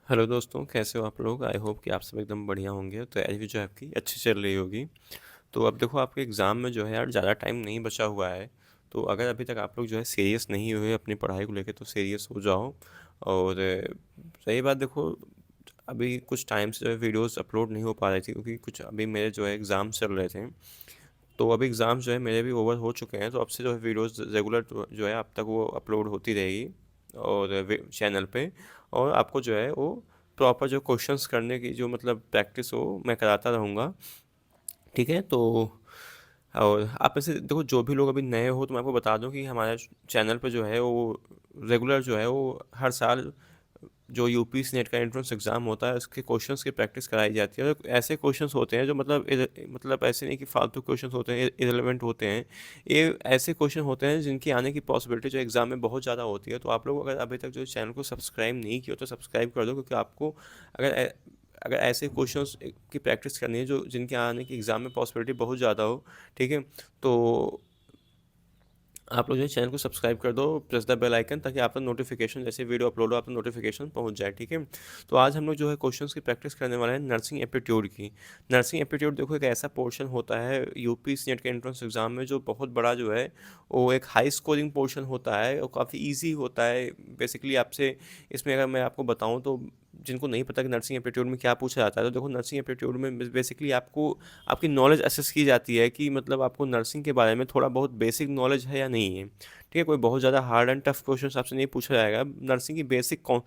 Hello दोस्तों, कैसे हो आप लोग? आई होप कि आप सब एकदम बढ़िया होंगे। तो तैयारी भी जो है आपकी अच्छी चल रही होगी। तो अब देखो, आपके एग्ज़ाम में जो है यार ज़्यादा टाइम नहीं बचा हुआ है। तो अगर अभी तक आप लोग जो है सीरियस नहीं हुए अपनी पढ़ाई को लेके, तो सीरियस हो जाओ। और सही बात देखो, अभी कुछ टाइम से जो है वीडियोस अपलोड नहीं हो पा रही थी, क्योंकि कुछ अभी मेरे जो है एग्ज़ाम चल रहे थे। तो अभी एग्ज़ाम्स जो है मेरे भी ओवर हो चुके हैं, तो अब से जो है वीडियोस रेगुलर जो है अब तक वो अपलोड होती रहेगी और चैनल पे। और आपको जो है वो प्रॉपर जो क्वेश्चंस करने की जो मतलब प्रैक्टिस हो, मैं कराता रहूँगा। ठीक है? तो और आप में से देखो, जो भी लोग अभी नए हो, तो मैं आपको बता दूं कि हमारे चैनल पे जो है वो रेगुलर जो है वो हर साल जो यूपीएससी नेट का एंट्रेंस एग्ज़ाम होता है, उसके क्वेश्चंस की प्रैक्टिस कराई जाती है। और ऐसे क्वेश्चंस होते हैं जो मतलब ऐसे नहीं कि फालतू क्वेश्चंस होते हैं, इरेलेवेंट होते हैं। ये ऐसे क्वेश्चन होते हैं जिनकी आने की पॉसिबिलिटी जो एग्ज़ाम में बहुत ज़्यादा होती है। तो आप लोग अगर अभी तक जो चैनल को सब्सक्राइब नहीं किया तो सब्सक्राइब कर दो, क्योंकि आपको अगर अगर ऐसे क्वेश्चंस की प्रैक्टिस करनी है जो जिनके आने की एग्ज़ाम में पॉसिबिलिटी बहुत ज़्यादा हो, ठीक है? तो आप लोग जो है चैनल को सब्सक्राइब कर दो, प्रेस द बेल आइकन, ताकि आप तक नोटिफिकेशन, जैसे वीडियो अपलोड हो आप तक नोटिफिकेशन पहुंच जाए। ठीक है? तो आज हम लोग जो है क्वेश्चंस की प्रैक्टिस करने वाले हैं नर्सिंग एप्टीट्यूड की। नर्सिंग एप्टीट्यूड देखो, एक ऐसा पोर्शन होता है यूपी नेट के एंट्रेंस एग्जाम में जो बहुत बड़ा जो है वो एक हाई स्कोरिंग पोर्शन होता है और काफ़ी ईजी होता है। बेसिकली आपसे इसमें अगर मैं आपको बताऊँ तो जिनको नहीं पता कि नर्सिंग एप्टीट्यूड में क्या पूछा जाता है, तो देखो नर्सिंग एप्टीट्यूड में बेसिकली आपको आपकी नॉलेज असेस की जाती है कि मतलब आपको नर्सिंग के बारे में थोड़ा बहुत बेसिक नॉलेज है या नहीं है। ठीक है? कोई बहुत ज़्यादा हार्ड एंड टफ क्वेश्चन आपसे नहीं पूछा जाएगा। नर्सिंग की बेसिक कौन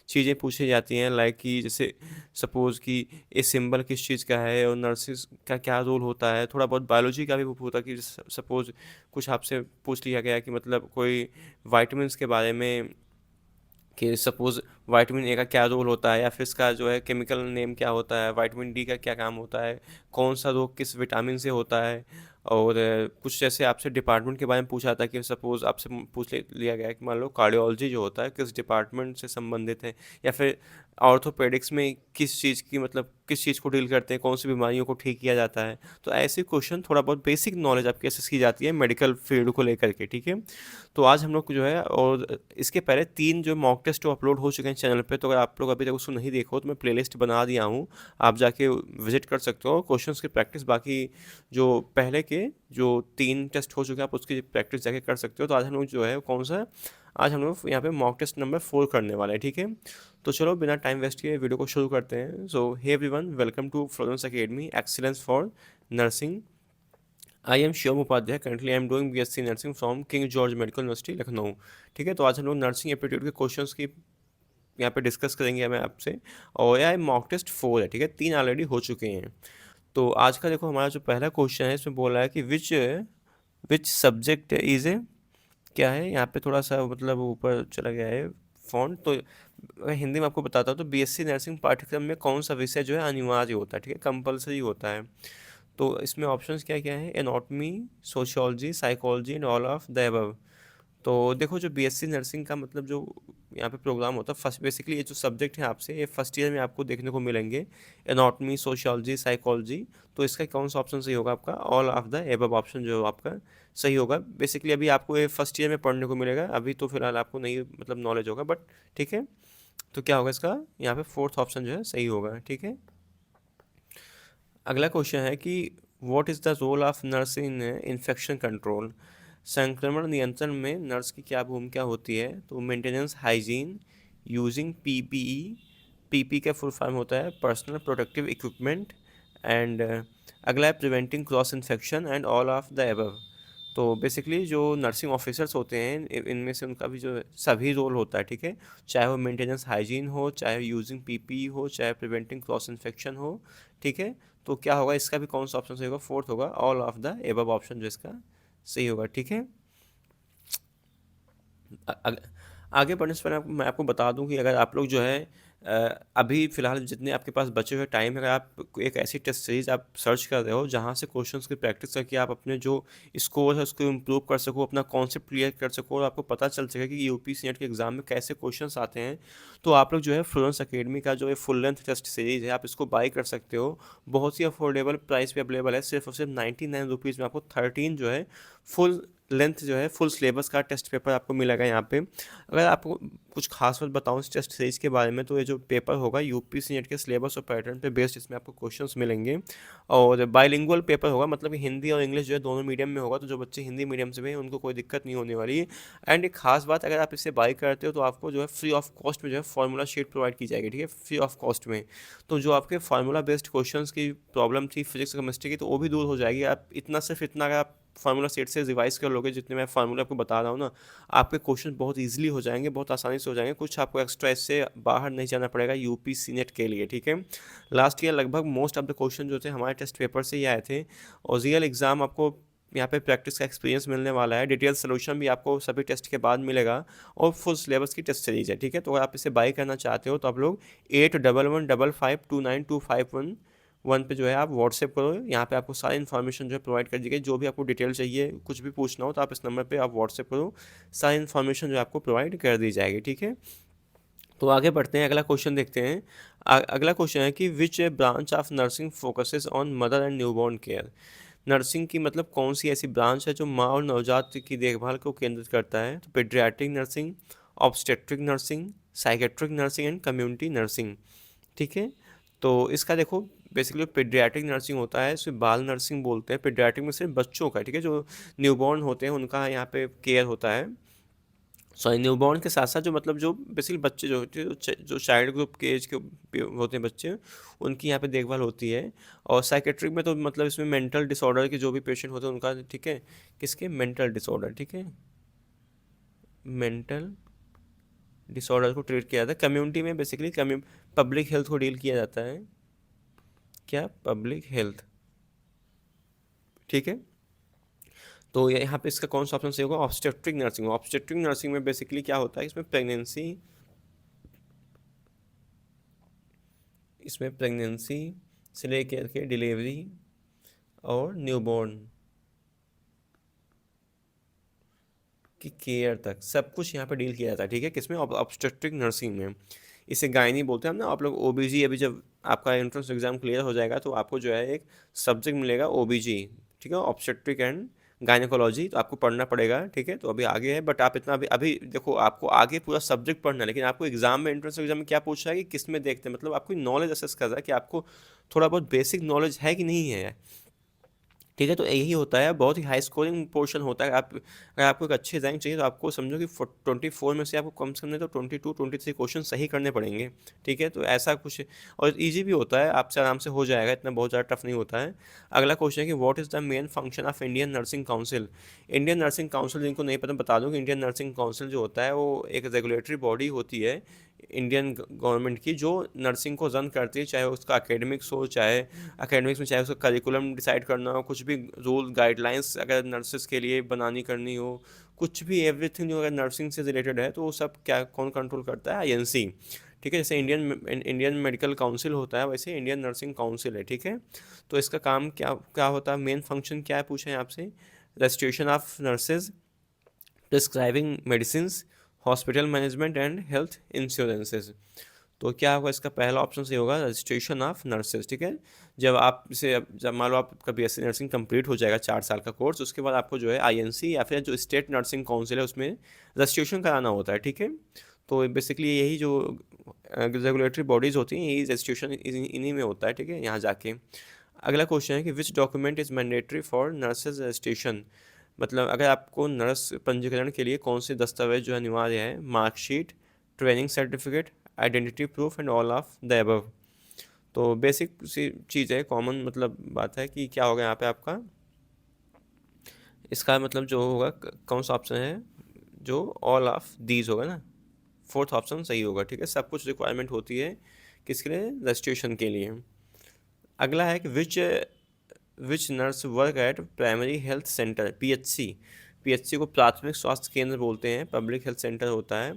चीज़ें पूछी जाती हैं, लाइक कि जैसे सपोज़ कि ये सिंबल किस चीज़ का है और नर्सिस का क्या रोल होता है। थोड़ा बहुत बायोलॉजी का भी होता है कि सपोज़ कुछ आपसे पूछ लिया गया कि मतलब कोई वाइटमिन के बारे में, कि सपोज़ विटामिन ए का क्या रोल होता है, या फिर इसका जो है केमिकल नेम क्या होता है, विटामिन डी का क्या काम होता है, कौन सा रोग किस विटामिन से होता है। और कुछ जैसे आपसे डिपार्टमेंट के बारे में पूछा था कि सपोज़ आपसे लिया गया है कि मान लो कार्डियोलॉजी जो होता है किस डिपार्टमेंट से संबंधित है, या फिर ऑर्थोपेडिक्स में किस चीज़ की मतलब किस चीज़ को डील करते हैं, कौन सी बीमारियों को ठीक किया जाता है। तो ऐसे क्वेश्चन थोड़ा बहुत बेसिक नॉलेज आपकी असेस की जाती है मेडिकल फील्ड को लेकर के। ठीक है? तो आज हम लोग को जो है, और इसके पहले 3 जो मॉक टेस्ट अपलोड हो चुके हैं चैनल पे, तो अगर आप लोग अभी तक उसको नहीं देखो तो मैं प्लेलिस्ट बना दिया हूँ, आप जाके विजिट कर सकते हो। क्वेश्चंस की प्रैक्टिस बाकी जो पहले के जो 3 टेस्ट हो चुके हैं आप उसकी प्रैक्टिस जाके कर सकते हो। तो आज हम लोग जो है कौन सा, आज हम लोग यहाँ पे मॉक टेस्ट नंबर 4 करने वाले हैं। ठीक है? तो चलो बिना टाइम वेस्ट किए वीडियो को शुरू करते हैं। So hey everyone, welcome to Florence academy excellence for nursing. I am Shivam Upadhyay, currently I am doing BSc nursing from King George medical university Lucknow. ठीक है? तो आज हम लोग नर्सिंग एप्टीट्यूड के क्वेश्चंस की यहाँ पे डिस्कस करेंगे मैं आपसे। और यह मॉक टेस्ट 4 है। ठीक है? 3 ऑलरेडी हो चुके हैं। तो आज का देखो, हमारा जो पहला क्वेश्चन है इसमें बोल रहा है कि विच विच सब्जेक्ट इज ए, क्या है यहाँ पे थोड़ा सा मतलब ऊपर चला गया है फॉन्ट। तो मैं हिंदी में आपको बताता हूँ। तो बीएससी नर्सिंग पाठ्यक्रम में कौन सा विषय जो है अनिवार्य होता है? ठीक है? कंपलसरी होता है। तो इसमें ऑप्शंस क्या क्या है? Anatomy, sociology, psychology and all of the above. तो देखो, जो बीएससी नर्सिंग का मतलब जो यहाँ पे प्रोग्राम होता है, फर्स्ट बेसिकली ये जो सब्जेक्ट है आपसे, ये फर्स्ट ईयर में आपको देखने को मिलेंगे। Anatomy, sociology, psychology. तो इसका कौन सा ऑप्शन सही होगा? आपका all of the above option जो आपका सही होगा। बेसिकली अभी आपको ये फर्स्ट ईयर में पढ़ने को मिलेगा, अभी तो फिलहाल आपको नहीं मतलब नॉलेज होगा, बट ठीक है। तो क्या होगा इसका? यहाँ पे फोर्थ ऑप्शन जो है सही होगा। ठीक है? अगला क्वेश्चन है कि what is the role of nurse in infection control. संक्रमण नियंत्रण में नर्स की क्या भूमिका होती है? तो maintenance hygiene, using PPE, PP का फुल फॉर्म होता है पर्सनल प्रोटेक्टिव इक्विपमेंट, एंड अगला है preventing cross infection and all of the above. तो बेसिकली जो नर्सिंग ऑफिसर्स होते हैं इनमें से उनका भी जो सभी रोल होता है। ठीक है? चाहे वो मेंटेनेंस हाइजीन हो, चाहे यूजिंग पीपीई हो, चाहे प्रिवेंटिंग क्रॉस इन्फेक्शन हो। ठीक है? तो क्या होगा इसका भी कौन सा ऑप्शन सही होगा? फोर्थ होगा, all of the above option जो इसका सही होगा। ठीक है? अ- अग- आगे बढ़ने से पहले मैं आपको बता दूं कि अगर आप लोग जो है अभी फ़िलहाल जितने आपके पास बचे हुए टाइम है, अगर आप एक ऐसी टेस्ट सीरीज़ आप सर्च कर रहे हो जहां से क्वेश्चंस की प्रैक्टिस करके आप अपने जो स्कोर है उसको इम्प्रूव कर सको, अपना कॉन्सेप्ट क्लियर कर सको, और आपको पता चल सके कि यूपीएससी नेट के एग्ज़ाम में कैसे क्वेश्चंस आते हैं, तो आप लोग जो है फ्लोरेंस अकेडमी का जो है फुल लेंथ टेस्ट सीरीज़ है आप इसको बाई कर सकते हो। बहुत ही अफोर्डेबल प्राइस पे अवेलेबल है। सिर्फ और सिर्फ 99 रुपीज़ में आपको 13 जो है फुल लेंथ जो है फुल सिलेबस का टेस्ट पेपर आपको मिलेगा यहाँ पे। अगर आपको कुछ खास बात बताऊँ इस टेस्ट सीरीज के बारे में, तो ये जो पेपर होगा यूपीएससी नेट के सिलेबस और पैटर्न पे बेस्ड इसमें आपको क्वेश्चंस मिलेंगे, और बाइलिंगुअल पेपर होगा, मतलब कि हिंदी और इंग्लिश जो है दोनों मीडियम में होगा, तो जो बच्चे हिंदी मीडियम से भी हैं उनको कोई दिक्कत नहीं होने वाली है। एंड एक खास बात, अगर आप इसे बाई करते हो तो आपको जो है फ्री ऑफ कॉस्ट में जो है फार्मूला शीट प्रोवाइड की जाएगी, ठीक है, फ्री ऑफ कॉस्ट में। तो जो आपके फार्मूला बेस्ड क्वेश्चंस की प्रॉब्लम थी फिजिक्स केमिस्ट्री की, तो वो भी दूर हो जाएगी। आप इतना सिर्फ इतना अगर आप फार्मूला सेट से रिवाइज कर लोगे, जितने मैं फार्मूला आपको बता रहा हूँ ना, आपके क्वेश्चन बहुत इजीली हो जाएंगे, बहुत आसानी से हो जाएंगे, कुछ आपको एक्स्ट्रा इससे बाहर नहीं जाना पड़ेगा यूपीएससी नेट के लिए, ठीक है। लास्ट ईयर लगभग मोस्ट ऑफ द क्वेश्चन जो थे हमारे टेस्ट पेपर से ही आए थे, और रियल एग्जाम आपको यहाँ पे प्रैक्टिस का एक्सपीरियंस मिलने वाला है। डिटेल सोल्यूशन भी आपको सभी टेस्ट के बाद मिलेगा, और फुल सिलेबस की टेस्ट सीरीज है, ठीक है। तो अगर आप इसे बाई करना चाहते हो तो आप लोग 8115529251 पे जो है आप व्हाट्सएप करो, यहाँ पे आपको सारी इन्फॉर्मेशन जो है प्रोवाइड कर दी गई। जो भी आपको डिटेल चाहिए, कुछ भी पूछना हो तो आप इस नंबर पे आप व्हाट्सएप करो, सारी इन्फॉर्मेशन जो है आपको प्रोवाइड कर दी जाएगी, ठीक है। तो आगे बढ़ते हैं, अगला क्वेश्चन देखते हैं। अगला क्वेश्चन है कि which branch of nursing focuses on mother and newborn care. Nursing की मतलब कौन सी ऐसी ब्रांच है जो माँ और नवजात की देखभाल को केंद्रित करता है? तो paediatric nursing, obstetric nursing, psychiatric nursing and community nursing, ठीक है। तो इसका देखो, बेसिकली पेडियाट्रिक नर्सिंग होता है, इसे बाल नर्सिंग बोलते हैं। पेडियाट्रिक में सिर्फ बच्चों का, ठीक है, जो न्यूबॉर्न होते हैं उनका यहाँ पे केयर होता है। सॉरी, न्यूबॉर्न के साथ साथ जो मतलब जो बेसिकली बच्चे जो होते हैं, जो चाइल्ड ग्रुप के एज के होते हैं बच्चे, उनकी यहाँ पे देखभाल होती है। और साइकेट्रिक में तो मतलब इसमें मेंटल डिसऑर्डर के जो भी पेशेंट होते हैं उनका, ठीक है, किसके, मेंटल डिसऑर्डर, ठीक है, मेंटल डिसऑर्डर को ट्रीट किया जाता है। कम्युनिटी में बेसिकली पब्लिक हेल्थ को डील किया जाता है, क्या, पब्लिक हेल्थ, ठीक है। तो यहाँ पे इसका कौन सा ऑप्शन सही होगा? Obstetric nursing. ऑब्स्टेट्रिक नर्सिंग में बेसिकली क्या होता है, इसमें प्रेगनेंसी से लेकर के डिलीवरी और न्यूबॉर्न की केयर तक सब कुछ यहाँ पे डील किया जाता है, ठीक है, किसमें, ऑब्स्टेट्रिक नर्सिंग में। इसे गायनी बोलते हैं हम ना। आप लोग ओबीजी, अभी जब आपका एंट्रेंस एग्जाम क्लियर हो जाएगा तो आपको जो है एक सब्जेक्ट मिलेगा ओबीजी, ठीक है, ऑब्स्टेट्रिक एंड गायनेकोलॉजी, तो आपको पढ़ना पड़ेगा, ठीक है। तो अभी आगे है, बट आप इतना अभी अभी देखो, आपको आगे पूरा सब्जेक्ट पढ़ना है, लेकिन आपको एग्जाम में, एंट्रेंस एग्जाम में क्या पूछ रहा है कि किस में देखते हैं, मतलब आपको नॉलेज असेस कर रहा है कि आपको थोड़ा बहुत बेसिक नॉलेज है कि नहीं है, ठीक है। तो यही होता है, बहुत ही हाई स्कोरिंग पोर्शन होता है। आप अगर आपको एक अच्छी रैंक चाहिए तो आपको समझो कि 24 में से आपको कम से कम नहीं तो 22-23 क्वेश्चन सही करने पड़ेंगे, ठीक है। तो ऐसा कुछ, और इजी भी होता है, आपसे आराम से हो जाएगा, इतना बहुत ज़्यादा टफ नहीं होता है। अगला क्वेश्चन है कि what is the main function of Indian nursing council. Indian nursing council, जिनको नहीं पता बता दूँ कि इंडियन नर्सिंग काउंसिल जो होता है वो एक रेगुलेटरी बॉडी होती है इंडियन गवर्नमेंट की, जो नर्सिंग को रन करती है, चाहे उसका एकेडमिक्स हो, चाहे एकेडमिक्स में चाहे उसका करिकुलम डिसाइड करना हो, कुछ भी रूल गाइडलाइंस अगर नर्सेज के लिए बनानी करनी हो, कुछ भी एवरीथिंग जो अगर नर्सिंग से रिलेटेड है, तो वो सब क्या कौन कंट्रोल करता है? आईएनसी, ठीक है। जैसे इंडियन मेडिकल काउंसिल होता है, वैसे इंडियन नर्सिंग काउंसिल है, ठीक है। तो इसका काम क्या क्या होता है, मेन फंक्शन क्या है पूछा है आपसे? Registration of nurses, prescribing medicine, hospital management and health insurances. तो क्या होगा इसका? पहला ऑप्शन सही होगा, रजिस्ट्रेशन ऑफ नर्सेज, ठीक है। जब आप इसे, जब मान लो आपका बीएससी नर्सिंग कंप्लीट हो जाएगा 4 साल का कोर्स, उसके बाद आपको जो है आईएनसी या फिर जो स्टेट नर्सिंग काउंसिल है उसमें रजिस्ट्रेशन कराना होता है, ठीक है। तो बेसिकली यही जो रेगुलेटरी बॉडीज़ होती हैं, यही रजिस्ट्रेशन इन्हीं में होता है, ठीक है, यहाँ जाके। अगला क्वेश्चन है कि which document is mandatory for nurses registration. मतलब अगर आपको नर्स पंजीकरण के लिए कौन से दस्तावेज जो है अनिवार्य है? Marksheet, training certificate, identity proof and all of the above. तो बेसिक सी चीज़ है, कॉमन मतलब बात है कि क्या होगा यहाँ पे आपका, इसका मतलब जो होगा कौन सा ऑप्शन है, जो ऑल ऑफ दीज होगा ना, फोर्थ ऑप्शन सही होगा, ठीक है। सब कुछ रिक्वायरमेंट होती है किसके लिए? रजिस्ट्रेशन के लिए। अगला है कि which nurse work at primary health centre, PHC. PHC को प्राथमिक स्वास्थ्य केंद्र बोलते हैं, पब्लिक हेल्थ सेंटर होता है।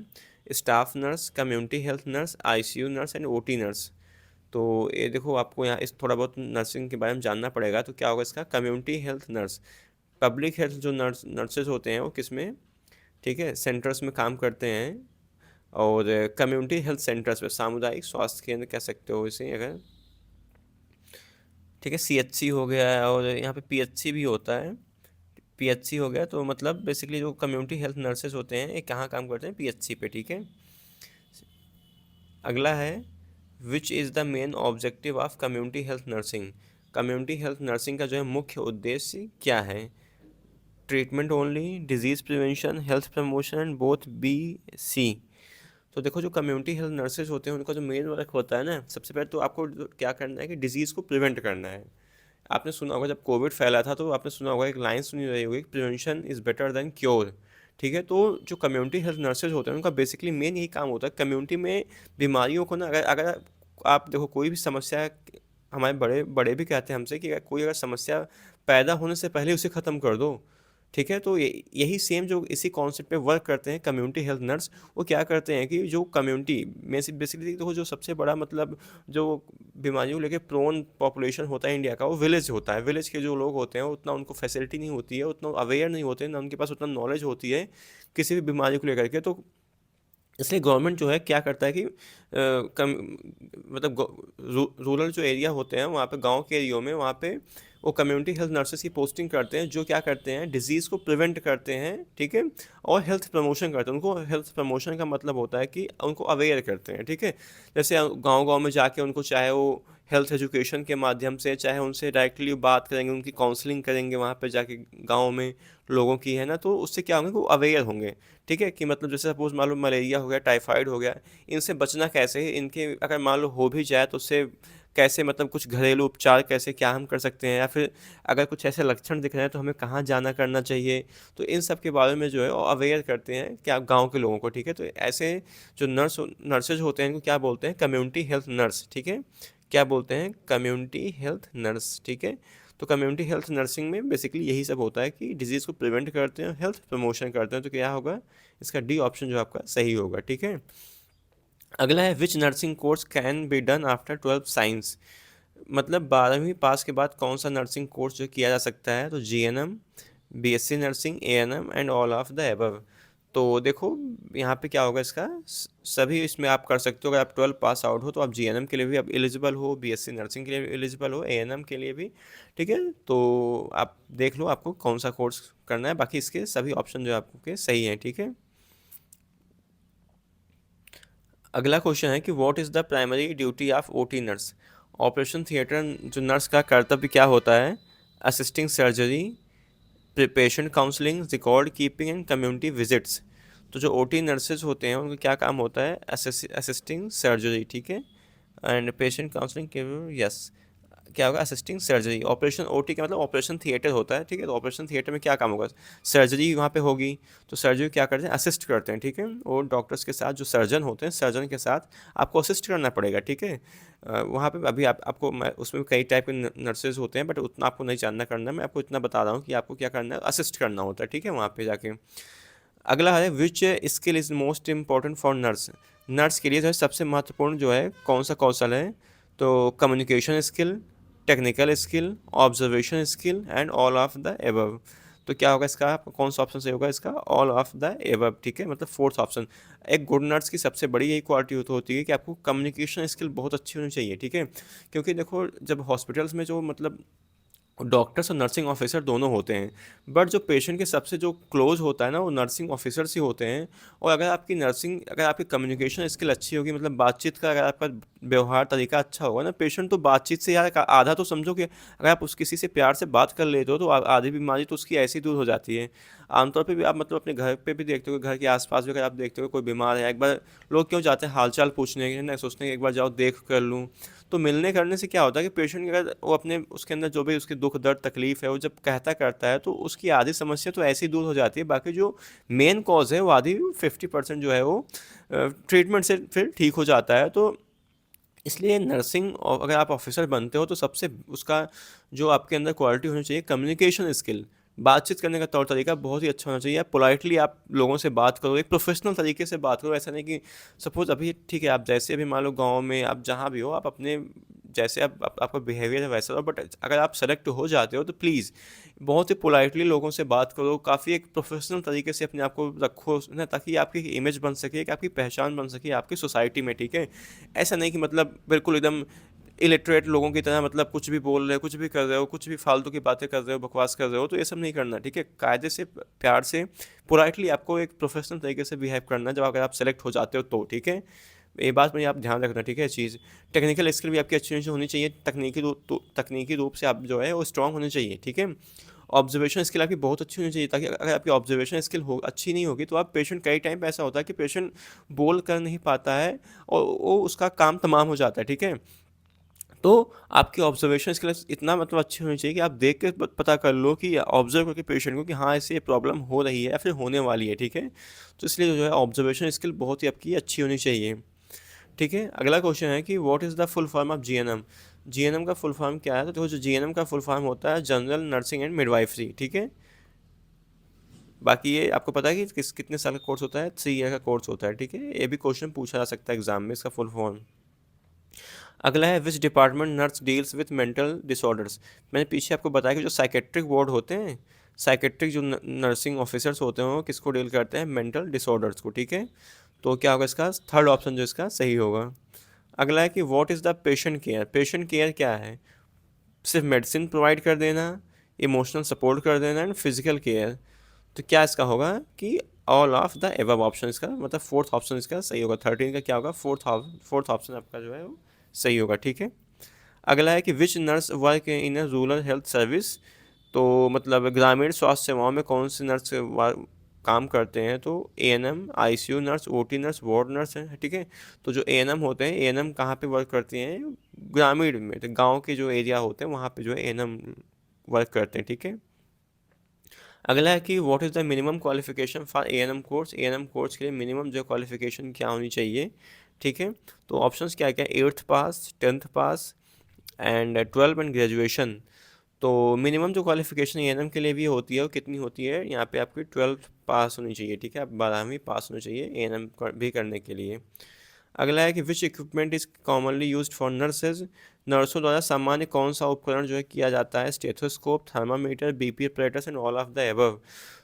Staff nurse, community health nurse, ICU nurse and OT nurse. तो ये देखो, आपको यहाँ इस थोड़ा बहुत नर्सिंग के बारे में जानना पड़ेगा। तो क्या होगा इसका? Community health nurse. Public health जो नर्सेज होते हैं वो किस में, ठीक है, सेंटर्स में काम करते हैं। और कम्युनिटी हेल्थ सेंटर्स पे, सामुदायिक स्वास्थ्य केंद्र कह सकते हो इसे अगर, ठीक है, सीएचसी हो गया है, और यहाँ पे पीएचसी भी होता है, पीएचसी हो गया, तो मतलब बेसिकली जो कम्युनिटी हेल्थ नर्सेज होते हैं ये कहाँ काम करते हैं, पीएचसी पे, ठीक है। अगला है which is the main objective of community health nursing. Community health nursing का जो है मुख्य उद्देश्य क्या है। Treatment only, disease prevention, health promotion and both B C. तो देखो जो कम्युनिटी हेल्थ नर्सेज होते हैं उनका जो मेन वर्क होता है ना, सबसे पहले तो आपको क्या करना है कि डिजीज़ को प्रिवेंट करना है। आपने सुना होगा जब कोविड फैला था तो आपने सुना होगा, एक लाइन सुनी रही होगी, prevention is better than cure, ठीक है। तो जो कम्युनिटी हेल्थ नर्सेज होते हैं उनका बेसिकली मेन यही काम होता है कम्युनिटी में बीमारियों को ना, अगर अगर आप देखो कोई भी समस्या, हमारे बड़े बड़े भी कहते हैं हमसे कि अगर कोई अगर समस्या पैदा होने से पहले उसे ख़त्म कर दो, ठीक है। तो यही सेम जो इसी कॉन्सेप्ट पे वर्क करते हैं कम्युनिटी हेल्थ नर्स। वो क्या करते हैं कि जो कम्युनिटी में से बेसिकली देखो जो सबसे बड़ा मतलब जो बीमारियों लेके प्रोन पॉपुलेशन होता है इंडिया का, वो विलेज होता है। विलेज के जो लोग होते हैं उतना उनको फैसिलिटी नहीं होती है, उतना अवेयर नहीं होते हैं, ना उनके पास उतना नॉलेज होती है किसी भी बीमारी को लेकर के। तो इसलिए गवर्नमेंट जो है क्या करता है कि कम मतलब रूरल जो एरिया होते हैं वहाँ पे, गांव के एरियो में, वहाँ पे वो कम्युनिटी हेल्थ नर्सेस की पोस्टिंग करते हैं, जो क्या करते हैं डिजीज़ को प्रिवेंट करते हैं, ठीक है, और हेल्थ प्रमोशन करते हैं। उनको हेल्थ प्रमोशन का मतलब होता है कि उनको अवेयर करते हैं, ठीक है। जैसे गांव-गांव में जाके उनको, चाहे वो हेल्थ एजुकेशन के माध्यम से, चाहे उनसे डायरेक्टली बात करेंगे, उनकी काउंसलिंग करेंगे वहाँ पे जाके गाँव में लोगों की, है ना, तो उससे क्या होंगे, वो अवेयर होंगे, ठीक है। कि मतलब जैसे सपोज मान लो मलेरिया हो गया, टाइफाइड हो गया, इनसे बचना कैसे है, इनके अगर मान लो हो भी जाए तो उससे कैसे, मतलब कुछ घरेलू उपचार कैसे क्या हम कर सकते हैं, या फिर अगर कुछ ऐसे लक्षण दिख रहे हैं तो हमें कहाँ जाना करना चाहिए। तो इन सब के बारे में जो है वो अवेयर करते हैं क्या गांव के लोगों को, ठीक है। तो ऐसे जो नर्सेज होते हैं इनको क्या बोलते हैं, कम्युनिटी हेल्थ नर्स, ठीक है। क्या बोलते हैं, कम्युनिटी हेल्थ नर्स, ठीक है। तो कम्युनिटी हेल्थ नर्सिंग में बेसिकली यही सब होता है कि डिजीज़ को प्रिवेंट करते हैं, हेल्थ प्रमोशन करते हैं। तो क्या होगा, इसका डी ऑप्शन जो आपका सही होगा, ठीक है। अगला है विच nursing course can be done after 12 science. मतलब 12वीं पास के बाद कौन सा नर्सिंग कोर्स जो किया जा सकता है, तो GNM, BSc nursing, ANM and all of the above. तो देखो यहाँ पे क्या होगा, इसका सभी इसमें आप कर सकते हो। अगर आप 12 पास आउट हो तो आप जीएनएम के लिए भी आप एलिजिबल हो, बीएससी नर्सिंग के लिए भी एलिजिबल हो, एएनएम के लिए भी, ठीक है। तो आप देख लो आपको कौन सा कोर्स करना है, बाकी इसके सभी ऑप्शन जो आपके सही हैं, ठीक है। अगला क्वेश्चन है कि what is the primary duty of OT nurse. Operation theatre जो नर्स का कर्तव्य क्या होता है, assisting surgery, patient counselling, record keeping and community visits. तो जो ओटी नर्सेज होते हैं उनका क्या काम होता है, असिस्टिंग सर्जरी, ठीक है, एंड पेशेंट काउंसलिंग, यस, क्या होगा, असिस्टिंग सर्जरी। ऑपरेशन ओटी का मतलब ऑपरेशन थिएटर होता है, ठीक है। तो ऑपरेशन थिएटर में क्या काम होगा, सर्जरी वहाँ पे होगी, तो सर्जरी क्या करते हैं, असिस्ट करते हैं, ठीक है। और डॉक्टर्स के साथ जो सर्जन होते हैं, सर्जन के साथ आपको असिस्ट करना पड़ेगा, ठीक है। वहाँ पे अभी आपको उसमें कई टाइप के नर्सेज होते हैं, बट उतना आपको नहीं जानना करना है, मैं आपको इतना बता रहा हूँ कि आपको क्या करना है, असिस्ट करना होता है, ठीक है, वहाँ पे जाके। अगला है which skill is most important for nurse. Nurse के लिए जो है सबसे महत्वपूर्ण जो है कौन सा कौशल है, तो communication skill, technical skill, observation skill and all of the above. तो क्या होगा इसका, कौन सा ऑप्शन सही होगा इसका, ऑल ऑफ द एबव, ठीक है, मतलब फोर्थ ऑप्शन। एक गुड नर्स की सबसे बड़ी यही क्वालिटी होती है कि आपको कम्युनिकेशन स्किल बहुत अच्छी होनी चाहिए, ठीक है। क्योंकि देखो जब हॉस्पिटल्स में जो मतलब डॉक्टर्स और नर्सिंग ऑफिसर दोनों होते हैं, बट जो पेशेंट के सबसे जो क्लोज होता है ना, वो नर्सिंग ऑफिसर्स ही होते हैं। और अगर आपकी कम्युनिकेशन स्किल अच्छी होगी, मतलब बातचीत का अगर आपका व्यवहार तरीका अच्छा होगा ना, पेशेंट तो बातचीत से यार आधा तो समझो कि अगर आप किसी से प्यार से बात कर लेते हो तो आधी बीमारी तो उसकी ऐसी दूर हो जाती है। आमतौर पे भी आप मतलब अपने घर पे भी देखते हो, घर के आसपास भी अगर आप देखते हो कोई बीमार है, एक बार लोग क्यों जाते हैं हालचाल पूछने के, ना सोचते हैं एक बार जाओ देख कर लूँ। तो मिलने करने से क्या होता है कि पेशेंट अगर वो अपने उसके अंदर जो भी उसके दुख दर्द तकलीफ है वो जब कहता करता है तो उसकी आधी समस्या तो ऐसी दूर हो जाती है, बाकी जो मेन कॉज है वो आधी 50% जो है वो ट्रीटमेंट से फिर ठीक हो जाता है। तो इसलिए नर्सिंग अगर आप ऑफिसर बनते हो तो सबसे उसका जो आपके अंदर क्वालिटी होनी चाहिए, कम्युनिकेशन स्किल, बातचीत करने का तौर तरीका बहुत ही अच्छा होना चाहिए। आप पोलाइटली आप लोगों से बात करो, एक प्रोफेशनल तरीके से बात करो। ऐसा नहीं कि सपोज अभी ठीक है, आप जैसे अभी मान लो गांव में आप जहाँ भी हो, आप अपने जैसे आपका बिहेवियर है वैसा हो, बट अगर आप सेलेक्ट हो जाते हो तो प्लीज़ बहुत ही पोलाइटली लोगों से बात करो, काफ़ी एक प्रोफेशनल तरीके से अपने आप को रखो ना, ताकि आपकी इमेज बन सके, कि आपकी पहचान बन सके आपकी सोसाइटी में, ठीक है। ऐसा नहीं कि मतलब बिल्कुल एकदम इलिटरेट लोगों की तरह मतलब कुछ भी बोल रहे हो, कुछ भी कर रहे हो, कुछ भी फालतू की बातें कर रहे हो, बकवास कर रहे हो, तो ये सब नहीं करना, ठीक है। कायदे से, प्यार से, पोलाइटली आपको एक प्रोफेशनल तरीके से बिहेव करना है जब अगर आप सेलेक्ट हो जाते हो तो, ठीक है। ये बात मुझे आप ध्यान रखना, ठीक है चीज़। टेक्निकल स्किल भी आपकी अच्छी होनी चाहिए, तकनीकी रूप से आप जो है वो स्ट्रांग होनी चाहिए, ठीक है। ऑब्जर्वेशन स्किल आपकी बहुत अच्छी होनी चाहिए, ताकि अगर आपकी ऑब्जर्वेशन स्किल हो अच्छी नहीं होगी तो आप पेशेंट, कई टाइम पे ऐसा होता है कि पेशेंट बोल कर नहीं पाता है और वो उसका काम तमाम हो जाता है, ठीक है। तो आपकी ऑब्जर्वेशन स्किल्स इतना मतलब अच्छी होनी चाहिए कि आप देख के पता कर लो कि ऑब्जर्व करके पेशेंट को कि हाँ ऐसे ये प्रॉब्लम हो रही है या फिर होने वाली है, ठीक है। तो इसलिए जो है ऑब्जर्वेशन स्किल बहुत ही आपकी अच्छी होनी चाहिए, ठीक है। अगला क्वेश्चन है कि what is the full form of GNM. GNM का फुल फॉर्म क्या है? तो देखो, जो जीएनएम का फुल फॉर्म होता है जनरल नर्सिंग एंड मिडवाइफरी, ठीक है। बाकी ये आपको पता है कि कितने साल का कोर्स होता है? 3 ईयर का कोर्स होता है, ठीक है। ये भी क्वेश्चन पूछा जा सकता है एग्जाम में, इसका फुल फॉर्म। अगला है which department nurse deals with mental disorders. मैंने पीछे आपको बताया कि जो साइकेट्रिक वार्ड होते हैं, साइकेट्रिक जो नर्सिंग ऑफिसर्स होते हैं वो किसको डील करते हैं? मेंटल डिसऑर्डर्स को, ठीक है। तो क्या होगा इसका थर्ड ऑप्शन जो इसका सही होगा। अगला है कि what is the patient care. Patient care क्या है? सिर्फ मेडिसिन प्रोवाइड कर देना, इमोशनल सपोर्ट कर देना एंड फिजिकल केयर। तो क्या इसका होगा कि all of the above option, इसका मतलब फोर्थ ऑप्शन इसका सही होगा। 13 का क्या होगा? फोर्थ ऑप्शन आपका जो है वो सही होगा, ठीक है। अगला है कि which nurse work in a rural health service. तो मतलब ग्रामीण स्वास्थ्य सेवाओं में कौन से नर्स काम करते हैं? तो ANM, ICU nurse, OT nurse, ward nurse है, ठीक है। तो जो एएनएम होते हैं, एएनएम कहाँ पे वर्क करती हैं? ग्रामीण में, तो गाँव के जो एरिया होते हैं वहाँ पे जो है एएनएम वर्क करते हैं, ठीक है। अगला है कि what is the minimum qualification for ANM course. ANM course के लिए मिनिमम जो क्वालिफिकेशन क्या होनी चाहिए, ठीक है। तो ऑप्शंस क्या क्या? 8th pass, 10th pass and 12 and graduation. तो मिनिमम जो क्वालिफिकेशन एएनएम के लिए भी होती है वो कितनी होती है? यहाँ पे आपकी 12th पास होनी चाहिए, ठीक है। आप 12वीं पास होनी चाहिए एएनएम भी करने के लिए। अगला है कि which equipment is commonly used for nurses. नर्सों द्वारा सामान्य कौन सा उपकरण जो है किया जाता है? Stethoscope, thermometer, BP apparatus and all of the above.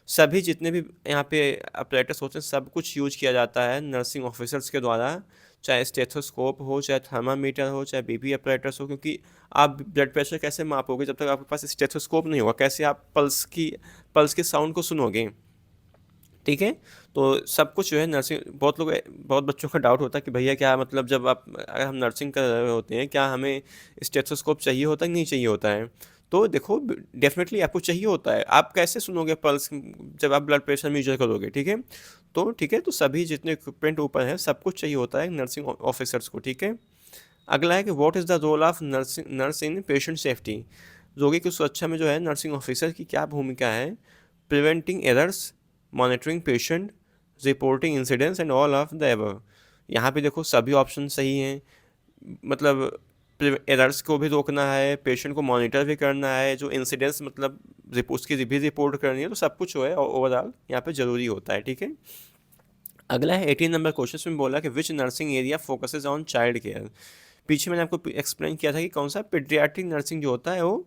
सभी जितने भी यहाँ पे अपरेटस होते हैं सब कुछ यूज किया जाता है नर्सिंग ऑफिसर्स के द्वारा, चाहे स्टेथोस्कोप हो, चाहे थर्मामीटर हो, चाहे बीपी अपरेटस हो। क्योंकि आप ब्लड प्रेशर कैसे मापोगे जब तक आपके पास स्टेथोस्कोप नहीं होगा? कैसे आप पल्स के साउंड को सुनोगे, ठीक है। तो सब कुछ जो है नर्सिंग, बहुत बच्चों का डाउट होता है कि भैया क्या मतलब जब आप अगर हम नर्सिंग कर रहे होते हैं क्या हमें स्टेथोस्कोप चाहिए होता है कि नहीं चाहिए होता है? तो देखो, डेफिनेटली आपको चाहिए होता है। आप कैसे सुनोगे पल्स जब आप ब्लड प्रेशर मेजर करोगे, ठीक है। तो ठीक है, तो सभी जितने इक्विपमेंट ऊपर हैं सब कुछ चाहिए होता है नर्सिंग ऑफिसर्स को, ठीक है। अगला है कि what is the role of nurse in patient safety. रोगी की सुरक्षा में जो है नर्सिंग ऑफिसर की क्या भूमिका है? Preventing errors, monitoring patient, reporting incidents and all of the above. यहाँ पे देखो सभी ऑप्शन सही हैं, मतलब एरर्स को भी रोकना है, पेशेंट को मॉनिटर भी करना है, जो इंसिडेंट्स मतलब उसकी भी रिपोर्ट करनी है, तो सब कुछ जो है ओवरऑल यहाँ पे ज़रूरी होता है, ठीक है। अगला है 18 नंबर क्वेश्चन में बोला कि which nursing area focuses on child care. पीछे मैंने आपको एक्सप्लेन किया था कि कौन सा पीडियाट्रिक नर्सिंग जो होता है वो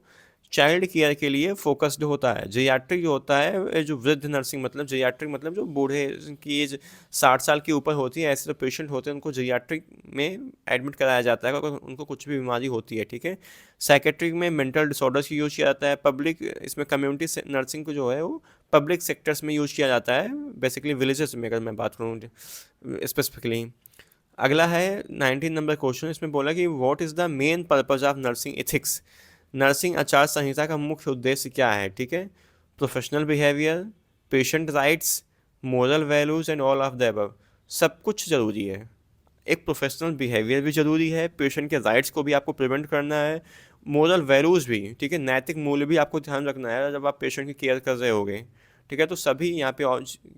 चाइल्ड केयर के लिए फोकस्ड होता है। जेरियाट्रिक जो होता है, जो वृद्ध नर्सिंग, मतलब जेरियाट्रिक मतलब जो बूढ़े की एज 60 साल के ऊपर होती है, ऐसे जो पेशेंट होते हैं उनको जेरियाट्रिक में एडमिट कराया जाता है अगर उनको कुछ भी बीमारी होती है, ठीक है। साइकेट्रिक में मेंटल डिसऑर्डर्स की यूज़ किया जाता है। पब्लिक, इसमें कम्युनिटी नर्सिंग को जो है वो पब्लिक सेक्टर्स में यूज़ किया जाता है, बेसिकली विलेजेस में अगर मैं बात करूँ स्पेसिफिकली। अगला है 19 नंबर क्वेश्चन, इसमें बोला कि what is the main purpose of nursing ethics. Nursing आचार संहिता का मुख्य उद्देश्य क्या है, ठीक है। Professional behaviour, patient rights, moral values and all of the above. सब कुछ ज़रूरी है। एक प्रोफेशनल बिहेवियर भी ज़रूरी है, पेशेंट के राइट्स को भी आपको प्रिवेंट करना है, मोरल वैल्यूज़ भी, ठीक है, नैतिक मूल्य भी आपको ध्यान रखना है जब आप पेशेंट की केयर कर रहे होगे, ठीक है। तो सभी यहाँ पे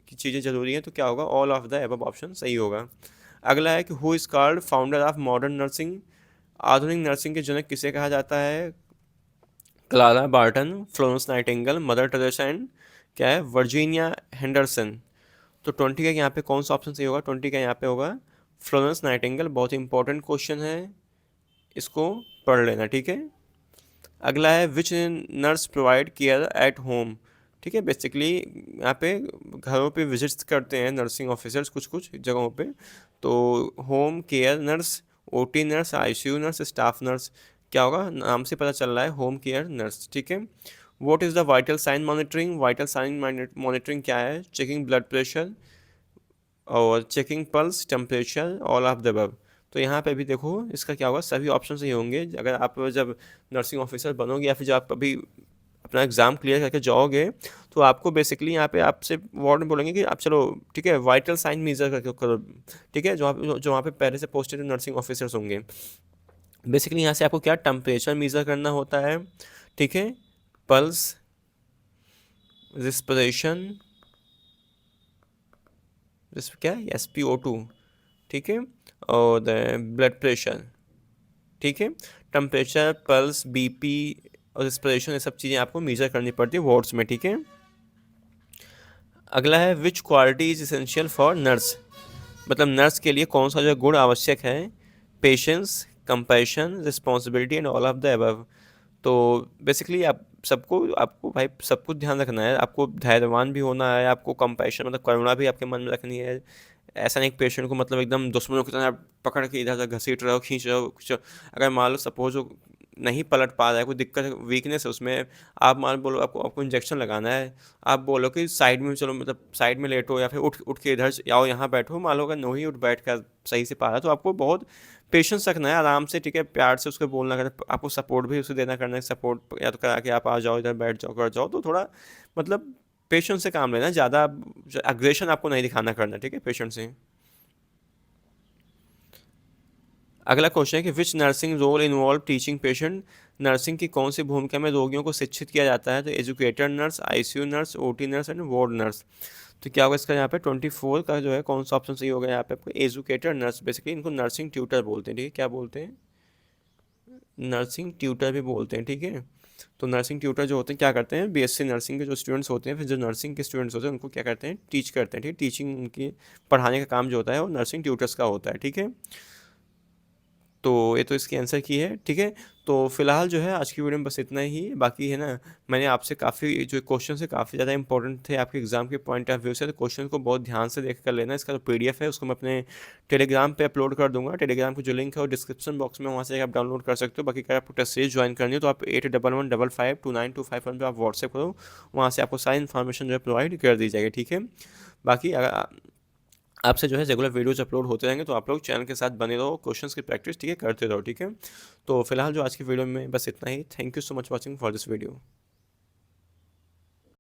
की चीज़ें ज़रूरी हैं, तो क्या होगा? All of the above option सही होगा। अगला है कि who is called founder of modern nursing. आधुनिक नर्सिंग के जनक किसे कहा जाता है? Clara Barton, Florence Nightingale, mother Teresa and क्या है, वर्जीनिया हेंडरसन। तो 20 का यहाँ पे कौन सा ऑप्शन सही होगा? 20 का यहाँ पे होगा फ्लोरेंस नाइटिंगेल। बहुत इंपॉर्टेंट क्वेश्चन है, इसको पढ़ लेना, ठीक है। अगला है which nurse provide care at home. ठीक है, बेसिकली यहाँ पे घरों पे विजिट्स करते हैं नर्सिंग ऑफिसर्स कुछ कुछ जगहों पे। तो home care nurse, OT nurse, ICU nurse, staff nurse. क्या होगा, नाम से पता चल रहा है होम केयर नर्स, ठीक है। What is the vital sign monitoring, vital sign monitoring क्या है, चेकिंग ब्लड प्रेशर और checking pulse, temperature, all of the above. तो यहाँ पे भी देखो इसका क्या होगा, सभी ऑप्शन सही होंगे। अगर आप जब नर्सिंग ऑफिसर बनोगे या फिर जब आप अभी अपना एग्ज़ाम क्लियर करके जाओगे, तो आपको बेसिकली यहाँ पे आपसे वार्ड में बोलेंगे कि आप चलो ठीक है वाइटल साइन मेजर करके करो, ठीक है, जो वहाँ पे पहले से पोस्टेड नर्सिंग ऑफिसर्स होंगे। बेसिकली यहाँ से आपको क्या टेम्परेचर मेजर करना होता है, ठीक है, पल्स, रिस्पिरेशन, क्या है SpO2, ठीक है, और ब्लड प्रेशर, ठीक है, टेम्परेचर, पल्स, बीपी और रिस्पिरेशन, ये सब चीज़ें आपको मेजर करनी पड़ती है वार्ड्स में, ठीक है। अगला है विच quality is essential for nurse, मतलब नर्स के लिए कौन सा जो गुण आवश्यक है, patience, compassion, responsibility and all of the above. तो बेसिकली आपको भाई सब कुछ ध्यान रखना है, आपको धैर्यवान भी होना है, आपको कंपैशन मतलब करुणा भी आपके मन में रखनी है। ऐसा नहीं पेशेंट को मतलब एकदम दुश्मनों की तरह पकड़ के इधर उधर घसीट रहे हो, खींच रहे हो कुछ। अगर मान लो सपोज वो नहीं पलट पा रहा है, कोई दिक्कत वीकनेस है उसमें, आप मान बोलो आपको इंजेक्शन लगाना है, आप बोलो कि साइड में चलो, मतलब साइड में लेटो या फिर उठ उठ के इधर आओ यहाँ बैठो, मान लो अगर नहीं उठ बैठ कर सही से पा रहा है, तो आपको बहुत पेशेंस रखना है, आराम से, ठीक है, प्यार से उसको बोलना करना, आपको सपोर्ट भी उसे देना करना है, सपोर्ट या तो करा के आप आ जाओ इधर बैठ जाओ कर जाओ, तो थोड़ा मतलब पेशेंस से काम लेना, ज़्यादा अग्रेशन आपको नहीं दिखाना करना, ठीक है, पेशेंट से। अगला क्वेश्चन है कि which nursing role involve teaching patient, nursing की कौन सी भूमिका में रोगियों को शिक्षित किया जाता है, तो educator nurse, ICU nurse, OT nurse and ward nurse. तो क्या होगा इसका यहाँ पे 24 का जो है कौन सा ऑप्शन सही होगा यहाँ पे आपको, एजुकेटर नर्स, बेसिकली इनको नर्सिंग ट्यूटर बोलते हैं, ठीक है, क्या बोलते हैं, नर्सिंग ट्यूटर भी बोलते हैं, ठीक है। तो नर्सिंग ट्यूटर जो होते हैं क्या करते हैं, बीएससी नर्सिंग के जो स्टूडेंट्स होते हैं, फिर जो नर्सिंग के स्टूडेंट्स होते हैं उनको क्या करते हैं, टीच करते हैं, ठीक है, टीचिंग उनकी पढ़ाने का काम जो होता है वो नर्सिंग ट्यूटर्स का होता है, ठीक है। तो ये तो इसकी आंसर की है, ठीक है। तो फिलहाल जो है आज की वीडियो में बस इतना ही, बाकी है ना, मैंने आपसे काफ़ी जो क्वेश्चन है काफ़ी ज़्यादा इंपॉर्टेंट थे आपके एग्जाम के पॉइंट ऑफ व्यू से, तो क्वेश्चन को बहुत ध्यान से देख कर लेना। इसका जो PDF है उसको मैं अपने टेलीग्राम पे अपलोड कर दूंगा, टेलीग्राम की जो लिंक है वो डिस्क्रिप्शन बॉक्स में, वहाँ से आप डाउनलोड कर सकते हो। बाकी अगर आपको टेस्ट सीरीज ज्वाइन करनी हो तो आप 8115529251 पर आप व्हाट्सएप करो, वहाँ से आपको सारी इन्फॉर्मेशन जो है प्रोवाइड कर दी जाएगी, ठीक है। बाकी अगर आपसे जो है रेगुलर वीडियोज अपलोड होते रहेंगे, तो आप लोग चैनल के साथ बने रहो, क्वेश्चंस की प्रैक्टिस, ठीक है, करते रहो, ठीक है। तो फिलहाल जो आज की वीडियो में बस इतना ही। Thank you so much watching for this video.